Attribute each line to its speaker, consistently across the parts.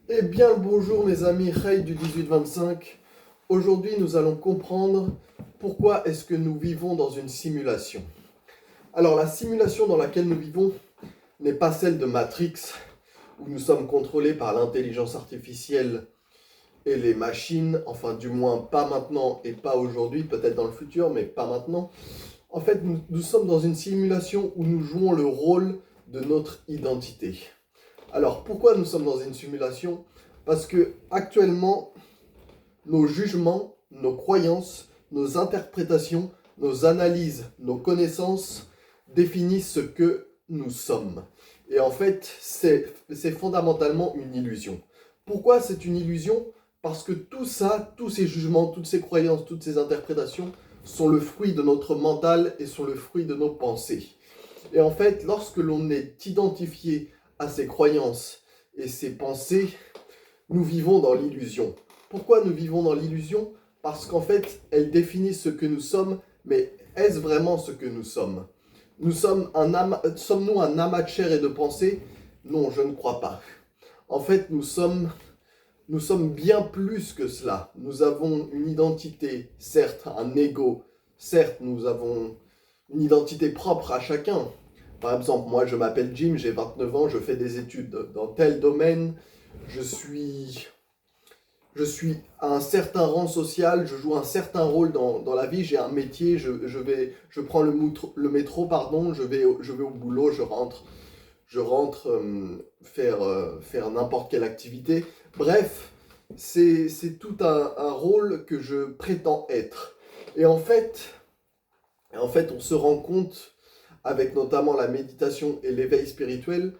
Speaker 1: Eh bien le bonjour mes amis Ray du 1825. Aujourd'hui nous allons comprendre pourquoi est-ce que nous vivons dans une simulation. Alors la simulation dans laquelle nous vivons n'est pas celle de Matrix, où nous sommes contrôlés par l'intelligence artificielle et les machines, enfin du moins pas maintenant et pas aujourd'hui, peut-être dans le futur, mais pas maintenant. En fait, nous sommes dans une simulation où nous jouons le rôle de notre identité. Alors, pourquoi nous sommes dans une simulation? Parce que actuellement, nos jugements, nos croyances, nos interprétations, nos analyses, nos connaissances définissent ce que nous sommes. Et en fait, c'est fondamentalement une illusion. Pourquoi c'est une illusion? Parce que tout ça, tous ces jugements, toutes ces croyances, toutes ces interprétations sont le fruit de notre mental et sont le fruit de nos pensées. Et en fait, lorsque l'on est identifié à ces croyances et ces pensées, nous vivons dans l'illusion. Pourquoi nous vivons dans l'illusion? Parce qu'en fait, elles définissent ce que nous sommes, mais est-ce vraiment ce que nous sommes? Sommes-nous un amas de chair et de pensée? Non, je ne crois pas. En fait, nous sommes bien plus que cela. Nous avons une identité, certes, un ego, certes, nous avons une identité propre à chacun. Par exemple, moi je m'appelle Jim, j'ai 29 ans, je fais des études dans tel domaine, je suis à un certain rang social, je joue un certain rôle dans la vie, j'ai un métier, je prends le métro, pardon, je vais au boulot, je rentre faire n'importe quelle activité. Bref, c'est tout un rôle que je prétends être. Et en fait, on se rend compte, avec notamment la méditation et l'éveil spirituel,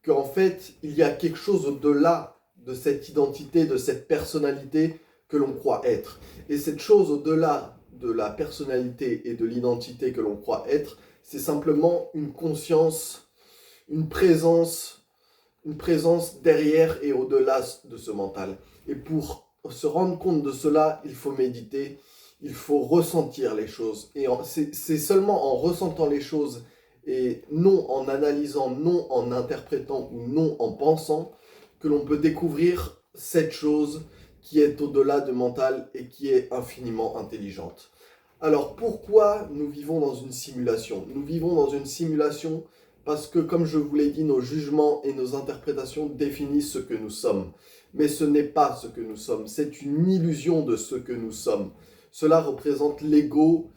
Speaker 1: qu'en fait, il y a quelque chose au-delà de cette identité, de cette personnalité que l'on croit être. Et cette chose au-delà de la personnalité et de l'identité que l'on croit être, c'est simplement une conscience, une présence derrière et au-delà de ce mental. Et pour se rendre compte de cela, il faut méditer, il faut ressentir les choses. Et c'est seulement en ressentant les choses et non en analysant, non en interprétant ou non en pensant que l'on peut découvrir cette chose qui est au-delà du mental et qui est infiniment intelligente. Alors pourquoi nous vivons dans une simulation? Nous vivons dans une simulation parce que, comme je vous l'ai dit, nos jugements et nos interprétations définissent ce que nous sommes. Mais ce n'est pas ce que nous sommes, c'est une illusion de ce que nous sommes. Cela représente l'ego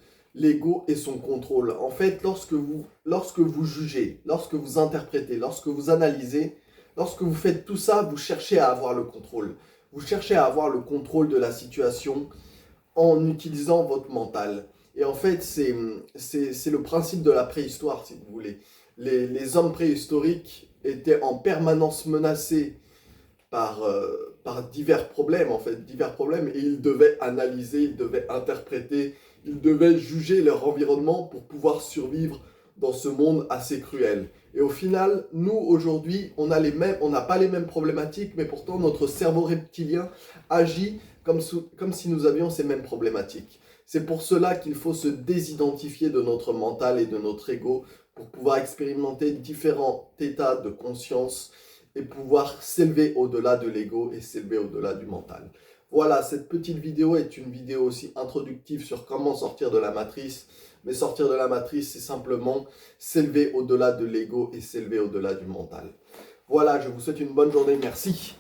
Speaker 1: et son contrôle. En fait, lorsque vous jugez, lorsque vous interprétez, lorsque vous analysez, lorsque vous faites tout ça, vous cherchez à avoir le contrôle. Vous cherchez à avoir le contrôle de la situation en utilisant votre mental. Et en fait, c'est le principe de la préhistoire, si vous voulez. Les hommes préhistoriques étaient en permanence menacés par divers problèmes, et ils devaient analyser, ils devaient interpréter, ils devaient juger leur environnement pour pouvoir survivre dans ce monde assez cruel. Et au final, nous, aujourd'hui, on n'a pas les mêmes problématiques, mais pourtant notre cerveau reptilien agit comme si nous avions ces mêmes problématiques. C'est pour cela qu'il faut se désidentifier de notre mental et de notre ego pour pouvoir expérimenter différents états de conscience et pouvoir s'élever au-delà de l'ego et s'élever au-delà du mental. Voilà, cette petite vidéo est une vidéo aussi introductive sur comment sortir de la matrice. Mais sortir de la matrice, c'est simplement s'élever au-delà de l'ego et s'élever au-delà du mental. Voilà, je vous souhaite une bonne journée. Merci.